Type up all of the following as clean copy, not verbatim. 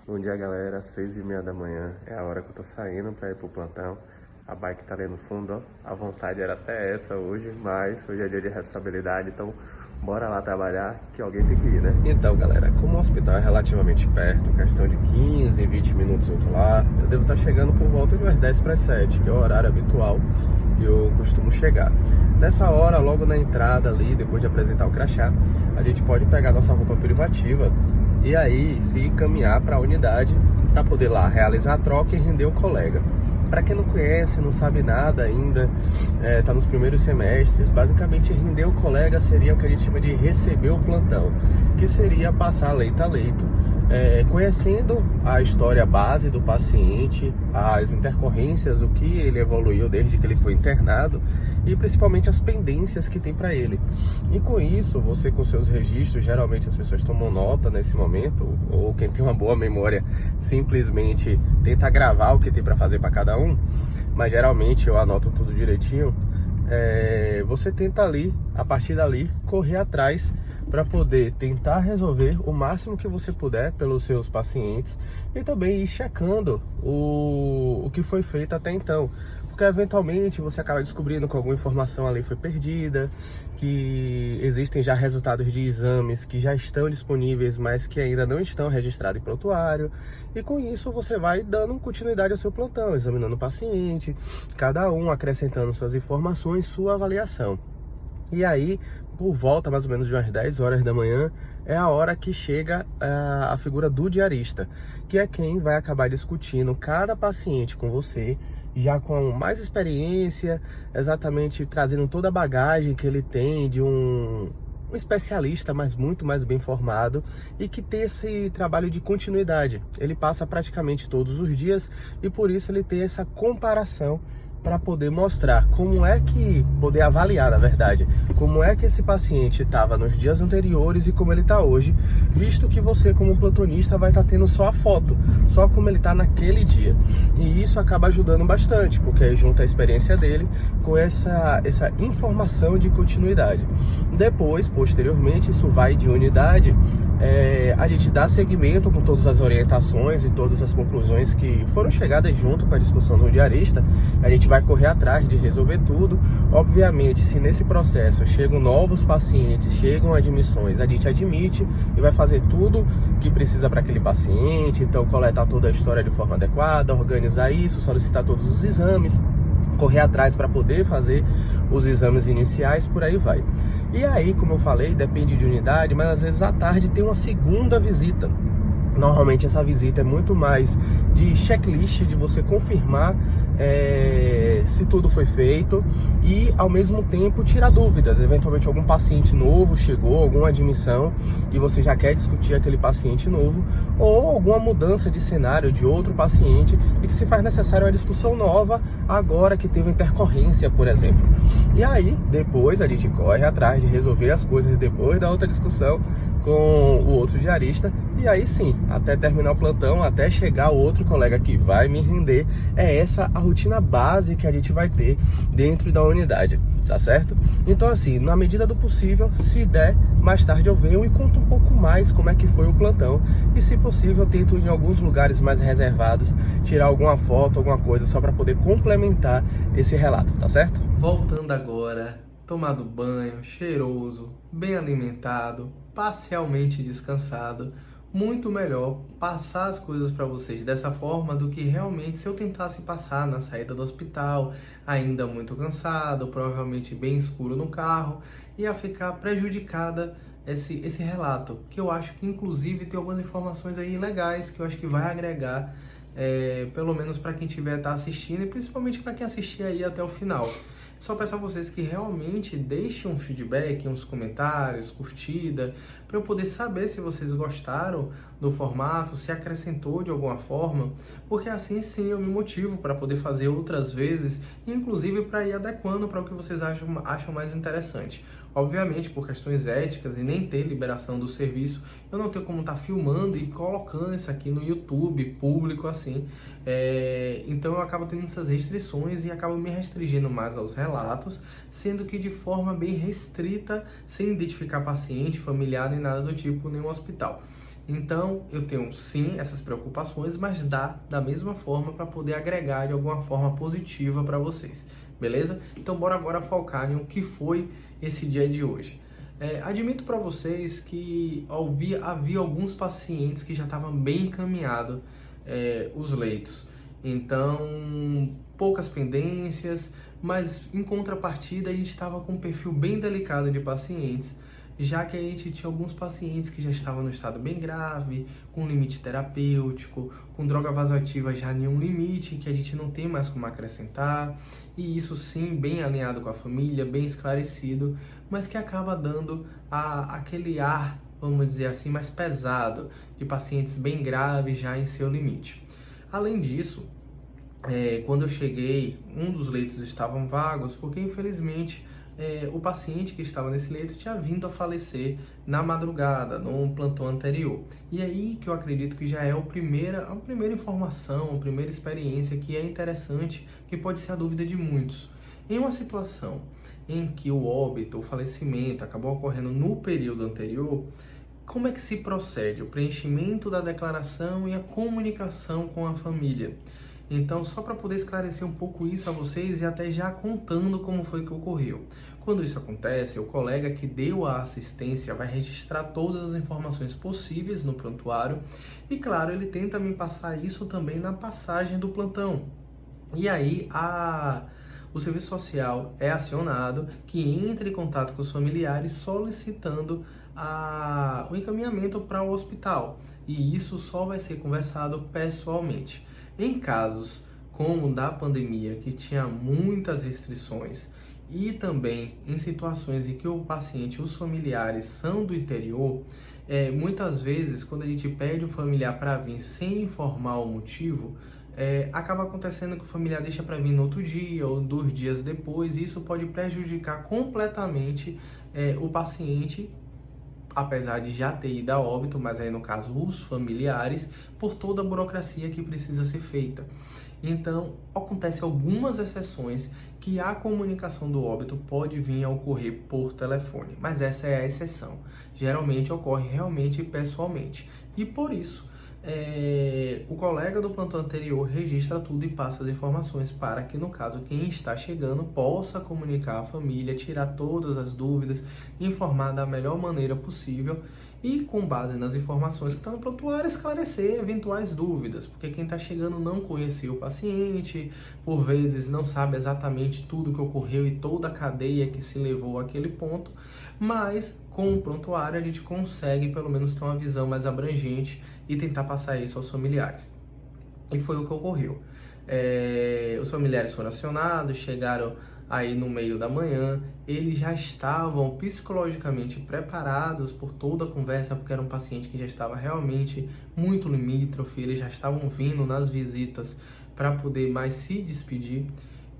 Bom dia, galera. 6h30 da manhã é a hora que eu tô saindo pra ir pro plantão. A bike tá ali no fundo, ó. A vontade era até essa hoje, mas hoje é dia de responsabilidade, então bora lá trabalhar que alguém tem que ir, né? Então, galera, como o hospital é relativamente perto, questão de 15, 20 minutos eu tô lá, eu devo estar chegando por volta de umas 10 para 7, que é o horário habitual que eu costumo chegar. Nessa hora, logo na entrada ali, depois de apresentar o crachá, a gente pode pegar nossa roupa privativa e aí se encaminhar para a unidade para poder lá realizar a troca e render o colega. Para quem não conhece, não sabe nada ainda, tá nos primeiros semestres, basicamente render o colega seria o que a gente chama de receber o plantão, que seria passar leito a leito, conhecendo a história base do paciente, as intercorrências, o que ele evoluiu desde que ele foi internado e principalmente as pendências que tem para ele. E com isso, você com seus registros, geralmente as pessoas tomam nota nesse momento, ou quem tem uma boa memória simplesmente tenta gravar o que tem para fazer para cada um, mas geralmente eu anoto tudo direitinho. Você tenta ali, a partir dali, correr atrás para poder tentar resolver o máximo que você puder pelos seus pacientes e também ir checando o que foi feito até então. Porque eventualmente você acaba descobrindo que alguma informação ali foi perdida, que existem já resultados de exames que já estão disponíveis, mas que ainda não estão registrados em prontuário. E com isso você vai dando continuidade ao seu plantão, examinando o paciente, cada um acrescentando suas informações, sua avaliação. E aí, por volta mais ou menos de umas 10 horas da manhã, é a hora que chega a figura do diarista, que é quem vai acabar discutindo cada paciente com você, já com mais experiência, exatamente trazendo toda a bagagem que ele tem de um especialista, mas muito mais bem formado e que tem esse trabalho de continuidade. Ele passa praticamente todos os dias e por isso ele tem essa comparação para poder mostrar como é que, poder avaliar na verdade, como é que esse paciente estava nos dias anteriores e como ele está hoje, visto que você como plantonista vai estar tendo só a foto, só como ele está naquele dia. E isso acaba ajudando bastante, porque aí junta a experiência dele com essa informação de continuidade. Depois, posteriormente, isso vai de unidade, a gente dá seguimento com todas as orientações e todas as conclusões que foram chegadas junto com a discussão do diarista. A gente vai correr atrás de resolver tudo. Obviamente, se nesse processo chegam novos pacientes, chegam admissões, a gente admite e vai fazer tudo que precisa para aquele paciente. Então, coletar toda a história de forma adequada, organizar isso, solicitar todos os exames, correr atrás para poder fazer os exames iniciais, por aí vai. E aí, como eu falei, depende de unidade, mas às vezes à tarde tem uma segunda visita. Normalmente essa visita é muito mais de checklist, de você confirmar se tudo foi feito e ao mesmo tempo tirar dúvidas. Eventualmente algum paciente novo chegou, alguma admissão e você já quer discutir aquele paciente novo, ou alguma mudança de cenário de outro paciente e que se faz necessário uma discussão nova agora que teve intercorrência, por exemplo. E aí depois a gente corre atrás de resolver as coisas depois da outra discussão com o outro diarista, e aí sim, até terminar o plantão, até chegar o outro colega que vai me render. É essa a rotina base que a gente vai ter dentro da unidade, tá certo? Então assim, na medida do possível, se der, mais tarde eu venho e conto um pouco mais como é que foi o plantão, e se possível eu tento em alguns lugares mais reservados tirar alguma foto, alguma coisa só para poder complementar esse relato, tá certo? Voltando agora, tomado banho, cheiroso, bem alimentado, parcialmente descansado, muito melhor passar as coisas para vocês dessa forma do que realmente se eu tentasse passar na saída do hospital, ainda muito cansado, provavelmente bem escuro no carro, ia ficar prejudicada esse relato, que eu acho que inclusive tem algumas informações aí legais que eu acho que vai agregar, pelo menos para quem estiver assistindo e principalmente para quem assistir aí até o final. Só peço a vocês que realmente deixem um feedback, uns comentários, curtida, para eu poder saber se vocês gostaram do formato, se acrescentou de alguma forma, porque assim sim eu me motivo para poder fazer outras vezes, inclusive para ir adequando para o que vocês acham mais interessante. Obviamente, por questões éticas e nem ter liberação do serviço, eu não tenho como estar filmando e colocando isso aqui no YouTube, público assim. Então eu acabo tendo essas restrições e acabo me restringindo mais aos relatos, sendo que de forma bem restrita, sem identificar paciente, familiar, nem nada do tipo, nem um hospital. Então, eu tenho sim essas preocupações, mas dá da mesma forma para poder agregar de alguma forma positiva para vocês, beleza? Então, bora agora focar em o que foi esse dia de hoje. Admito para vocês que havia alguns pacientes que já estavam bem encaminhados os leitos. Então, poucas pendências, mas em contrapartida a gente estava com um perfil bem delicado de pacientes, já que a gente tinha alguns pacientes que já estavam no estado bem grave, com limite terapêutico, com droga vasoativa já em um limite que a gente não tem mais como acrescentar, e isso sim bem alinhado com a família, bem esclarecido, mas que acaba dando aquele ar, vamos dizer assim, mais pesado, de pacientes bem graves já em seu limite. Além disso, quando eu cheguei, um dos leitos estavam vagos, porque infelizmente o paciente que estava nesse leito tinha vindo a falecer na madrugada, num plantão anterior. E aí que eu acredito que já é a primeira informação, a primeira experiência que é interessante, que pode ser a dúvida de muitos. Em uma situação em que o óbito, o falecimento acabou ocorrendo no período anterior, como é que se procede o preenchimento da declaração e a comunicação com a família? Então, só para poder esclarecer um pouco isso a vocês e até já contando como foi que ocorreu. Quando isso acontece, o colega que deu a assistência vai registrar todas as informações possíveis no prontuário e, claro, ele tenta me passar isso também na passagem do plantão. E aí, o serviço social é acionado, que entra em contato com os familiares solicitando o encaminhamento para o hospital. E isso só vai ser conversado pessoalmente. Em casos como o da pandemia, que tinha muitas restrições, e também em situações em que o paciente e os familiares são do interior, muitas vezes quando a gente pede o familiar para vir sem informar o motivo, acaba acontecendo que o familiar deixa para vir no outro dia ou 2 dias depois, e isso pode prejudicar completamente o paciente, apesar de já ter ido a óbito, mas aí no caso os familiares, por toda a burocracia que precisa ser feita. Então, acontece algumas exceções que a comunicação do óbito pode vir a ocorrer por telefone, mas essa é a exceção. Geralmente ocorre realmente pessoalmente. E por isso, o colega do plantão anterior registra tudo e passa as informações para que, no caso, quem está chegando possa comunicar à família, tirar todas as dúvidas, informar da melhor maneira possível e, com base nas informações que estão no prontuário, esclarecer eventuais dúvidas, porque quem está chegando não conhecia o paciente, por vezes não sabe exatamente tudo que ocorreu e toda a cadeia que se levou àquele ponto, mas com o prontuário a gente consegue pelo menos ter uma visão mais abrangente e tentar passar isso aos familiares. E foi o que ocorreu. Os familiares foram acionados, chegaram aí no meio da manhã, eles já estavam psicologicamente preparados por toda a conversa, porque era um paciente que já estava realmente muito limítrofe, eles já estavam vindo nas visitas para poder mais se despedir.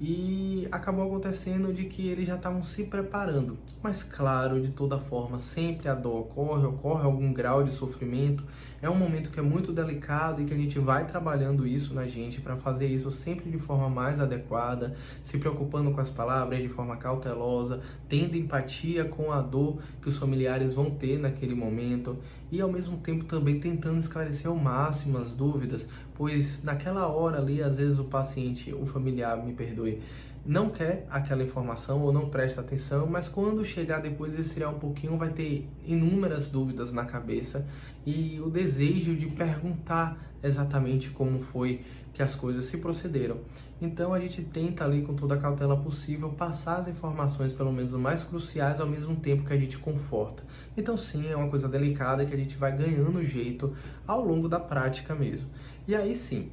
E acabou acontecendo de que eles já estavam se preparando. Mas claro, de toda forma, sempre a dor ocorre algum grau de sofrimento. É um momento que é muito delicado e que a gente vai trabalhando isso na gente para fazer isso sempre de forma mais adequada, se preocupando com as palavras de forma cautelosa, tendo empatia com a dor que os familiares vão ter naquele momento e ao mesmo tempo também tentando esclarecer ao máximo as dúvidas, pois naquela hora ali, às vezes o paciente, o familiar, me perdoe, não quer aquela informação ou não presta atenção, mas quando chegar depois de esfriar um pouquinho, vai ter inúmeras dúvidas na cabeça e o desejo de perguntar exatamente como foi que as coisas se procederam. Então a gente tenta ali com toda a cautela possível passar as informações pelo menos o mais cruciais ao mesmo tempo que a gente conforta. Então sim, é uma coisa delicada que a gente vai ganhando jeito ao longo da prática mesmo. E aí sim,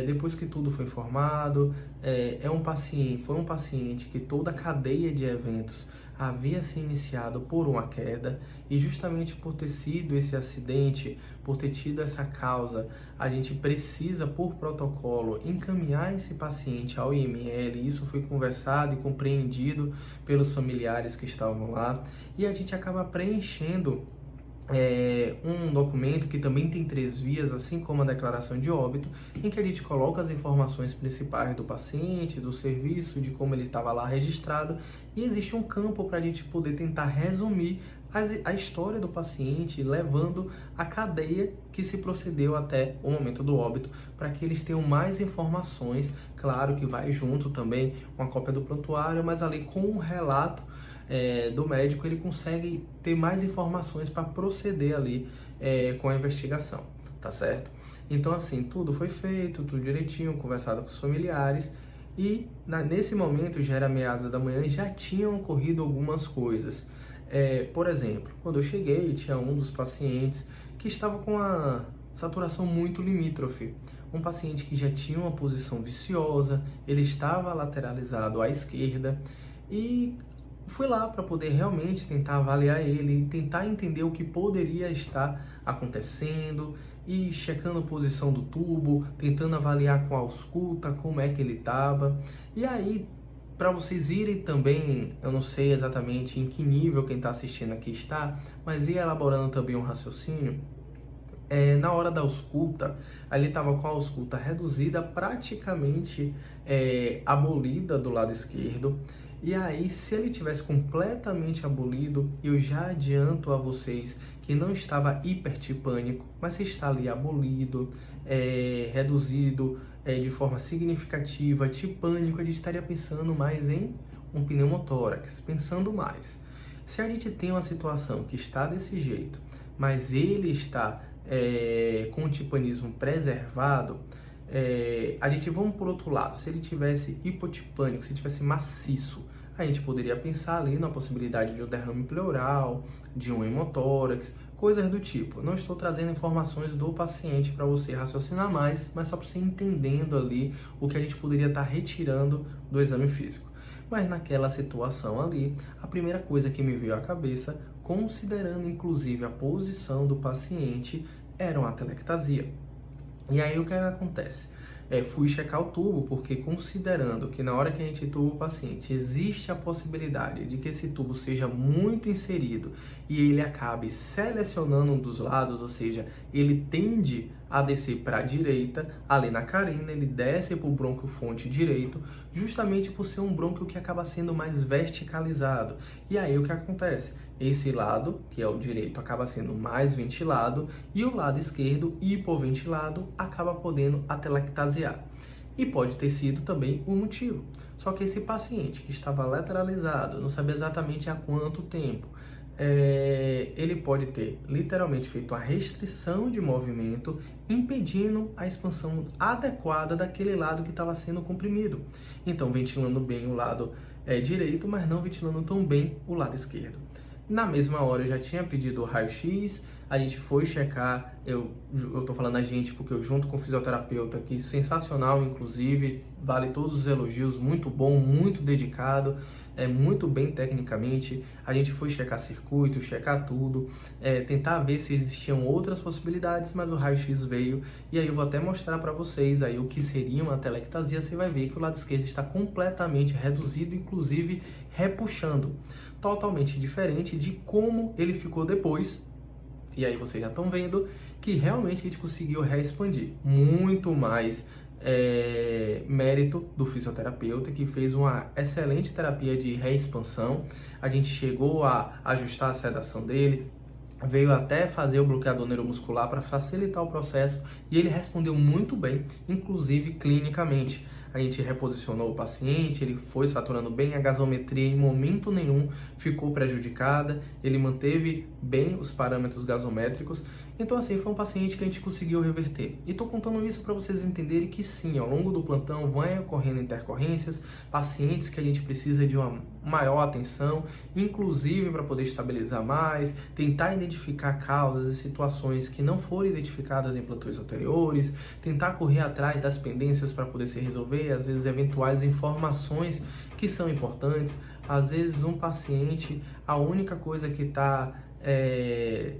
depois que tudo foi informado, foi um paciente que toda a cadeia de eventos havia se iniciado por uma queda e justamente por ter sido esse acidente, por ter tido essa causa, a gente precisa, por protocolo, encaminhar esse paciente ao IML. Isso foi conversado e compreendido pelos familiares que estavam lá e a gente acaba preenchendo um documento que também tem 3 vias, assim como a declaração de óbito, em que a gente coloca as informações principais do paciente, do serviço, de como ele estava lá registrado, e existe um campo para a gente poder tentar resumir a história do paciente, levando a cadeia que se procedeu até o momento do óbito, para que eles tenham mais informações. Claro que vai junto também uma cópia do prontuário, mas ali com o relato do médico ele consegue ter mais informações para proceder ali com a investigação, tá certo? Então assim, tudo foi feito, tudo direitinho, conversado com os familiares. E nesse momento, já era meados da manhã, já tinham ocorrido algumas coisas. Por exemplo, quando eu cheguei, tinha um dos pacientes que estava com a saturação muito limítrofe. Um paciente que já tinha uma posição viciosa, ele estava lateralizado à esquerda e fui lá para poder realmente tentar avaliar ele, tentar entender o que poderia estar acontecendo e checando a posição do tubo, tentando avaliar com a ausculta como é que ele estava. E aí, para vocês irem também, eu não sei exatamente em que nível quem está assistindo aqui está, mas ir elaborando também um raciocínio. Na hora da ausculta, ele estava com a ausculta reduzida, praticamente abolida do lado esquerdo. E aí, se ele tivesse completamente abolido, eu já adianto a vocês que não estava hipertipânico, mas se está ali abolido, reduzido de forma significativa, tipânico, a gente estaria pensando mais em um pneumotórax, pensando mais. Se a gente tem uma situação que está desse jeito, mas ele está com o tipanismo preservado, a gente vamos por outro lado. Se ele tivesse hipotipânico, se tivesse maciço, a gente poderia pensar ali na possibilidade de um derrame pleural, de um hemotórax, coisas do tipo. Não estou trazendo informações do paciente para você raciocinar mais, mas só para você entendendo ali o que a gente poderia estar retirando do exame físico. Mas naquela situação ali, a primeira coisa que me veio à cabeça, considerando inclusive a posição do paciente, era uma atelectasia. E aí o que acontece? Fui checar o tubo, porque considerando que na hora que a gente tuba o paciente, existe a possibilidade de que esse tubo seja muito inserido e ele acabe selecionando um dos lados, ou seja, ele tende a descer para a direita, ali na carina, ele desce para o brônquio fonte direito, justamente por ser um brônquio que acaba sendo mais verticalizado. E aí o que acontece? Esse lado, que é o direito, acaba sendo mais ventilado e o lado esquerdo, hipoventilado, acaba podendo atelectasiar. E pode ter sido também o motivo. Só que esse paciente que estava lateralizado, não sabia exatamente há quanto tempo, ele pode ter literalmente feito a restrição de movimento, impedindo a expansão adequada daquele lado que estava sendo comprimido. Então, ventilando bem o lado direito, mas não ventilando tão bem o lado esquerdo. Na mesma hora eu já tinha pedido o raio-x, a gente foi checar, eu tô falando a gente porque eu junto com o fisioterapeuta aqui, sensacional inclusive, vale todos os elogios, muito bom, muito dedicado, muito bem tecnicamente. A gente foi checar circuito, checar tudo, tentar ver se existiam outras possibilidades, mas o raio-x veio e aí eu vou até mostrar para vocês aí o que seria uma atelectasia. Você vai ver que o lado esquerdo está completamente reduzido, inclusive repuxando, totalmente diferente de como ele ficou depois. E aí vocês já estão vendo que realmente a gente conseguiu reexpandir. Muito mais mérito do fisioterapeuta, que fez uma excelente terapia de reexpansão. A gente chegou a ajustar a sedação dele, veio até fazer o bloqueador neuromuscular para facilitar o processo e ele respondeu muito bem, inclusive clinicamente. A gente reposicionou o paciente, ele foi saturando bem, a gasometria em momento nenhum ficou prejudicada, ele manteve bem os parâmetros gasométricos. Então assim, foi um paciente que a gente conseguiu reverter. E estou contando isso para vocês entenderem que sim, ao longo do plantão vão ocorrendo intercorrências, pacientes que a gente precisa de uma maior atenção, inclusive para poder estabilizar mais, tentar identificar causas e situações que não foram identificadas em plantões anteriores, tentar correr atrás das pendências para poder se resolver, às vezes eventuais informações que são importantes. Às vezes um paciente, a única coisa que está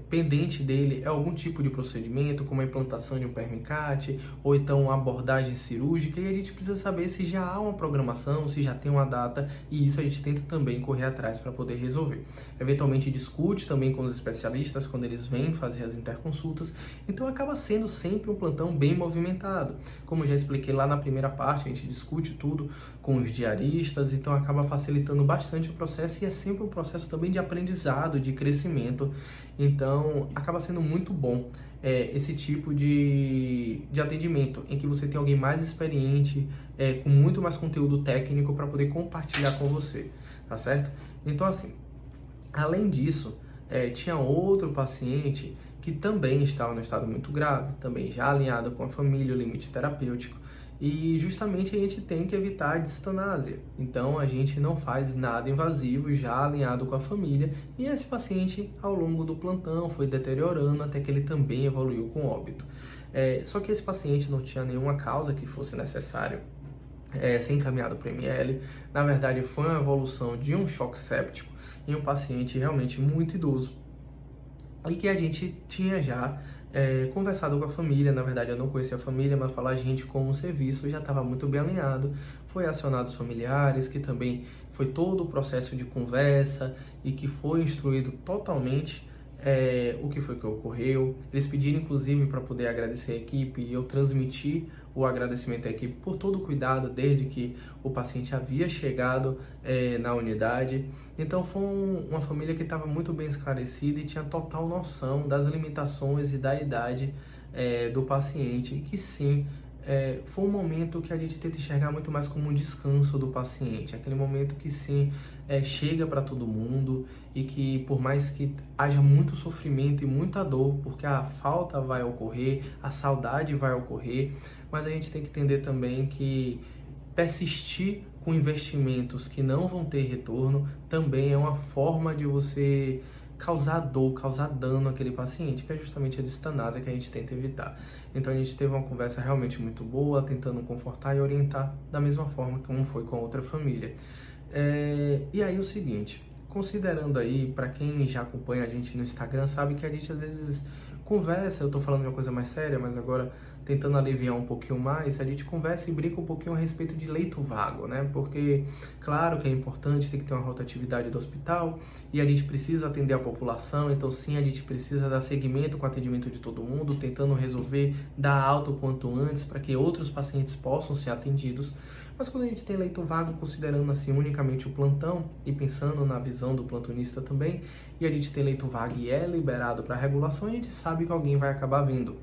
pendente dele é algum tipo de procedimento, como a implantação de um permicate, ou então uma abordagem cirúrgica, e a gente precisa saber se já há uma programação, se já tem uma data, e isso a gente tenta também correr atrás para poder resolver. Eventualmente discute também com os especialistas quando eles vêm fazer as interconsultas, então acaba sendo sempre um plantão bem movimentado. Como eu já expliquei lá na primeira parte, a gente discute tudo com os diaristas, então acaba facilitando bastante o processo, e é sempre um processo também de aprendizado, de crescimento atendimento. Então, acaba sendo muito bom esse tipo de atendimento, em que você tem alguém mais experiente, com muito mais conteúdo técnico para poder compartilhar com você, tá certo? Então, assim, além disso, tinha outro paciente que também estava no estado muito grave, também já alinhado com a família, o limite terapêutico, e justamente a gente tem que evitar a distanásia. Então a gente não faz nada invasivo, já alinhado com a família, e esse paciente ao longo do plantão foi deteriorando até que ele também evoluiu com óbito. Só que esse paciente não tinha nenhuma causa que fosse necessário ser encaminhado para o ML. Na verdade, foi uma evolução de um choque séptico em um paciente realmente muito idoso e que a gente tinha já conversado com a família. Na verdade, eu não conhecia a família, mas falar a gente como serviço já estava muito bem alinhado. Foi acionado os familiares, que também foi todo o processo de conversa e que foi instruído totalmente o que foi que ocorreu. Eles pediram inclusive para poder agradecer a equipe, e eu transmiti o agradecimento à equipe por todo o cuidado desde que o paciente havia chegado na unidade. Então foi uma família que estava muito bem esclarecida e tinha total noção das limitações e da idade do paciente, e que sim, foi um momento que a gente tenta enxergar muito mais como um descanso do paciente, aquele momento que sim, chega para todo mundo, e que por mais que haja muito sofrimento e muita dor, porque a falta vai ocorrer, a saudade vai ocorrer, mas a gente tem que entender também que persistir com investimentos que não vão ter retorno também é uma forma de você causar dor, causar dano àquele paciente, que é justamente a distanásia que a gente tenta evitar. Então a gente teve uma conversa realmente muito boa, tentando confortar e orientar da mesma forma como foi com a outra família. E aí o seguinte, considerando aí, para quem já acompanha a gente no Instagram, sabe que a gente às vezes conversa, eu tô falando de uma coisa mais séria, mas agora tentando aliviar um pouquinho mais, a gente conversa e brinca um pouquinho a respeito de leito vago, né? Porque, claro que é importante, tem que ter uma rotatividade do hospital, e a gente precisa atender a população, então sim, a gente precisa dar seguimento com o atendimento de todo mundo, tentando resolver, dar alta o quanto antes, para que outros pacientes possam ser atendidos. Mas quando a gente tem leito vago, considerando assim unicamente o plantão e pensando na visão do plantonista também, e a gente tem leito vago e é liberado para regulação, a gente sabe que alguém vai acabar vindo.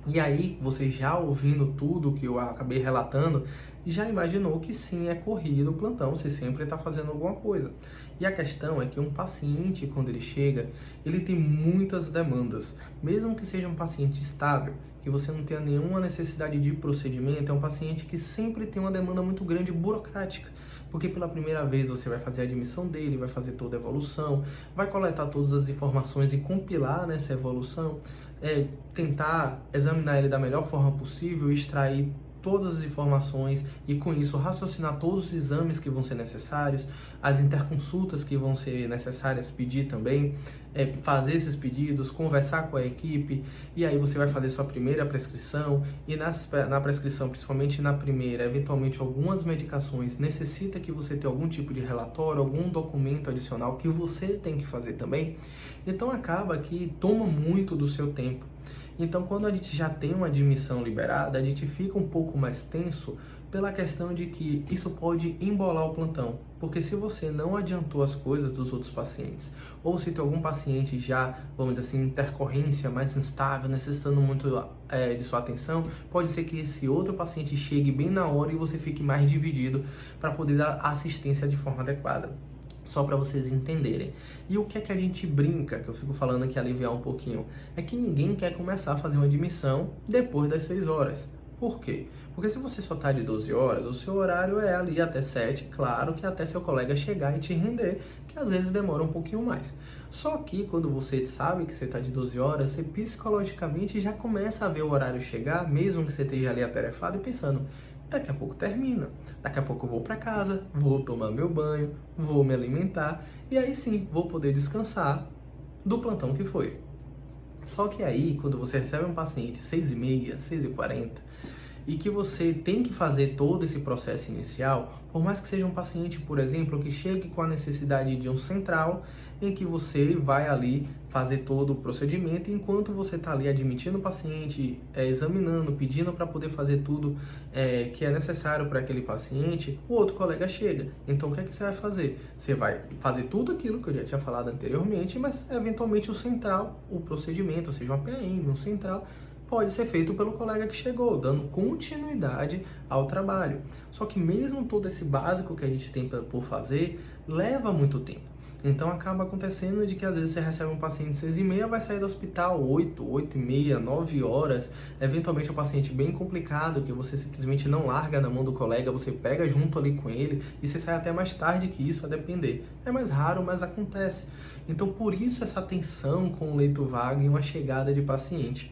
E aí, você já ouvindo tudo que eu acabei relatando, já imaginou que sim, é corrido o plantão, você sempre está fazendo alguma coisa. E a questão é que um paciente, quando ele chega, ele tem muitas demandas. Mesmo que seja um paciente estável, que você não tenha nenhuma necessidade de procedimento, é um paciente que sempre tem uma demanda muito grande burocrática. Porque pela primeira vez você vai fazer a admissão dele, vai fazer toda a evolução, vai coletar todas as informações e compilar nessa evolução, tentar examinar ele da melhor forma possível, extrair todas as informações e com isso raciocinar todos os exames que vão ser necessários, as interconsultas que vão ser necessárias pedir também, fazer esses pedidos, conversar com a equipe, e aí você vai fazer sua primeira prescrição, e na prescrição, principalmente na primeira, eventualmente algumas medicações necessita que você tenha algum tipo de relatório, algum documento adicional que você tem que fazer também, então acaba que toma muito do seu tempo. Então, quando a gente já tem uma admissão liberada, a gente fica um pouco mais tenso pela questão de que isso pode embolar o plantão. Porque se você não adiantou as coisas dos outros pacientes, ou se tem algum paciente já, vamos dizer assim, intercorrência mais instável, necessitando muito de sua atenção, pode ser que esse outro paciente chegue bem na hora e você fique mais dividido para poder dar assistência de forma adequada. Só para vocês entenderem. E o que é que a gente brinca, que eu fico falando aqui, aliviar um pouquinho, é que ninguém quer começar a fazer uma admissão depois das 6 horas. Por quê? Porque se você só está de 12 horas, o seu horário é ali até 7, claro que até seu colega chegar e te render, que às vezes demora um pouquinho mais. Só que quando você sabe que você está de 12 horas, você psicologicamente já começa a ver o horário chegar, mesmo que você esteja ali atarefado e pensando, daqui a pouco termina, daqui a pouco eu vou para casa, vou tomar meu banho, vou me alimentar e aí sim vou poder descansar do plantão que foi. Só que aí, quando você recebe um paciente 6h30, 6h40, e que você tem que fazer todo esse processo inicial, por mais que seja um paciente, por exemplo, que chegue com a necessidade de um central, em que você vai ali fazer todo o procedimento, enquanto você está ali admitindo o paciente, examinando, pedindo para poder fazer tudo que é necessário para aquele paciente, o outro colega chega. Então o que é que você vai fazer? Você vai fazer tudo aquilo que eu já tinha falado anteriormente, mas eventualmente o central, o procedimento, seja uma PM, um central, pode ser feito pelo colega que chegou, dando continuidade ao trabalho. Só que mesmo todo esse básico que a gente tem por fazer, leva muito tempo. Então acaba acontecendo de que às vezes você recebe um paciente 6h30, vai sair do hospital 8, 8h30, 9 horas. Eventualmente é um paciente bem complicado, que você simplesmente não larga na mão do colega, você pega junto ali com ele e você sai até mais tarde que isso, a depender. É mais raro, mas acontece. Então por isso essa tensão com o leito vago e uma chegada de paciente.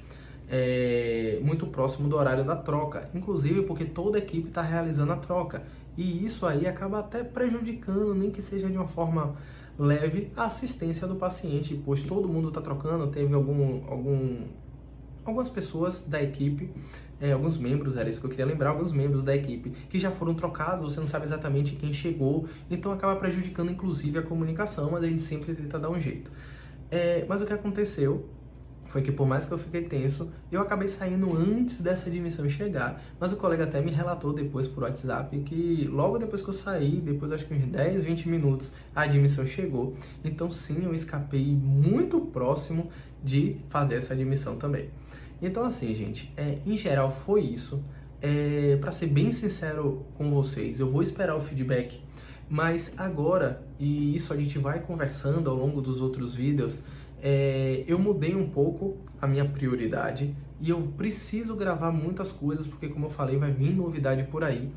Muito próximo do horário da troca, inclusive porque toda a equipe está realizando a troca. E isso aí acaba até prejudicando, nem que seja de uma forma leve, a assistência do paciente, pois todo mundo está trocando. Teve algumas pessoas da equipe, alguns membros, era isso que eu queria lembrar, alguns membros da equipe que já foram trocados, você não sabe exatamente quem chegou, então acaba prejudicando inclusive a comunicação, mas a gente sempre tenta dar um jeito. Mas o que aconteceu foi que por mais que eu fiquei tenso, eu acabei saindo antes dessa admissão chegar. Mas o colega até me relatou depois por WhatsApp que logo depois que eu saí, depois acho que uns 10, 20 minutos, a admissão chegou. Então sim, eu escapei muito próximo de fazer essa admissão também. Então assim, gente, em geral foi isso. Para ser bem sincero com vocês, eu vou esperar o feedback. Mas agora, e isso a gente vai conversando ao longo dos outros vídeos, eu mudei um pouco a minha prioridade e eu preciso gravar muitas coisas, porque como eu falei, vai vir novidade por aí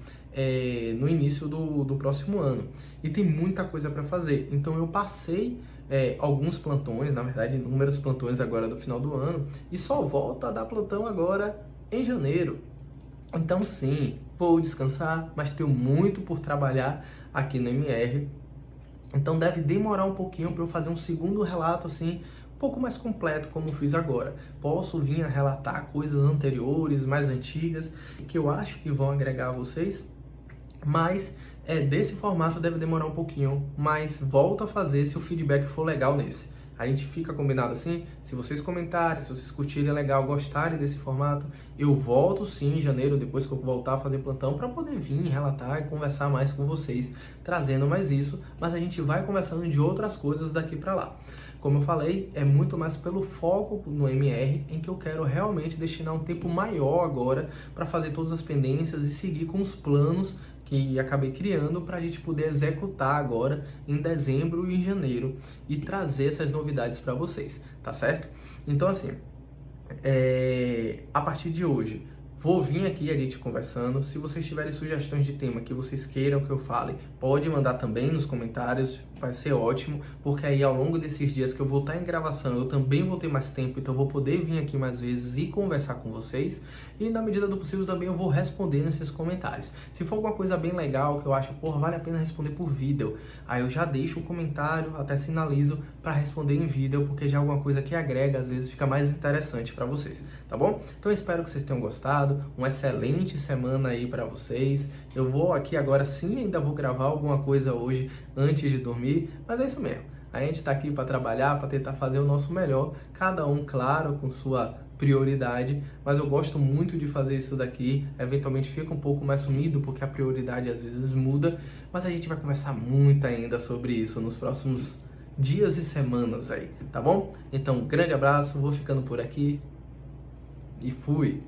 no início do próximo ano. E tem muita coisa para fazer. Então eu passei alguns plantões, na verdade inúmeros plantões agora do final do ano, e só volto a dar plantão agora em janeiro. Então sim, vou descansar, mas tenho muito por trabalhar aqui no MR. Então deve demorar um pouquinho para eu fazer um segundo relato assim, um pouco mais completo como eu fiz agora. Posso vir a relatar coisas anteriores, mais antigas, que eu acho que vão agregar a vocês, mas desse formato deve demorar um pouquinho, mas volto a fazer se o feedback for legal nesse. A gente fica combinado assim, se vocês comentarem, se vocês curtirem legal, gostarem desse formato, eu volto sim em janeiro, depois que eu voltar a fazer plantão, para poder vir, relatar e conversar mais com vocês, trazendo mais isso, mas a gente vai conversando de outras coisas daqui para lá. Como eu falei, é muito mais pelo foco no MR, em que eu quero realmente destinar um tempo maior agora para fazer todas as pendências e seguir com os planos que acabei criando para a gente poder executar agora em dezembro e em janeiro e trazer essas novidades para vocês, tá certo? Então assim, a partir de hoje, vou vir aqui a gente conversando. Se vocês tiverem sugestões de tema que vocês queiram que eu fale, pode mandar também nos comentários, vai ser ótimo, porque aí ao longo desses dias que eu vou estar em gravação, eu também vou ter mais tempo, então eu vou poder vir aqui mais vezes e conversar com vocês, e na medida do possível também eu vou responder nesses comentários. Se for alguma coisa bem legal, que eu acho, porra, vale a pena responder por vídeo, aí eu já deixo o comentário, até sinalizo para responder em vídeo, porque já é alguma coisa que agrega, às vezes fica mais interessante para vocês, tá bom? Então eu espero que vocês tenham gostado, uma excelente semana aí para vocês. Eu vou aqui agora sim, ainda vou gravar alguma coisa hoje antes de dormir, mas é isso mesmo. A gente está aqui para trabalhar, para tentar fazer o nosso melhor, cada um, claro, com sua prioridade, mas eu gosto muito de fazer isso daqui. Eventualmente fica um pouco mais sumido, porque a prioridade às vezes muda, mas a gente vai conversar muito ainda sobre isso nos próximos dias e semanas aí, tá bom? Então, um grande abraço, vou ficando por aqui e fui!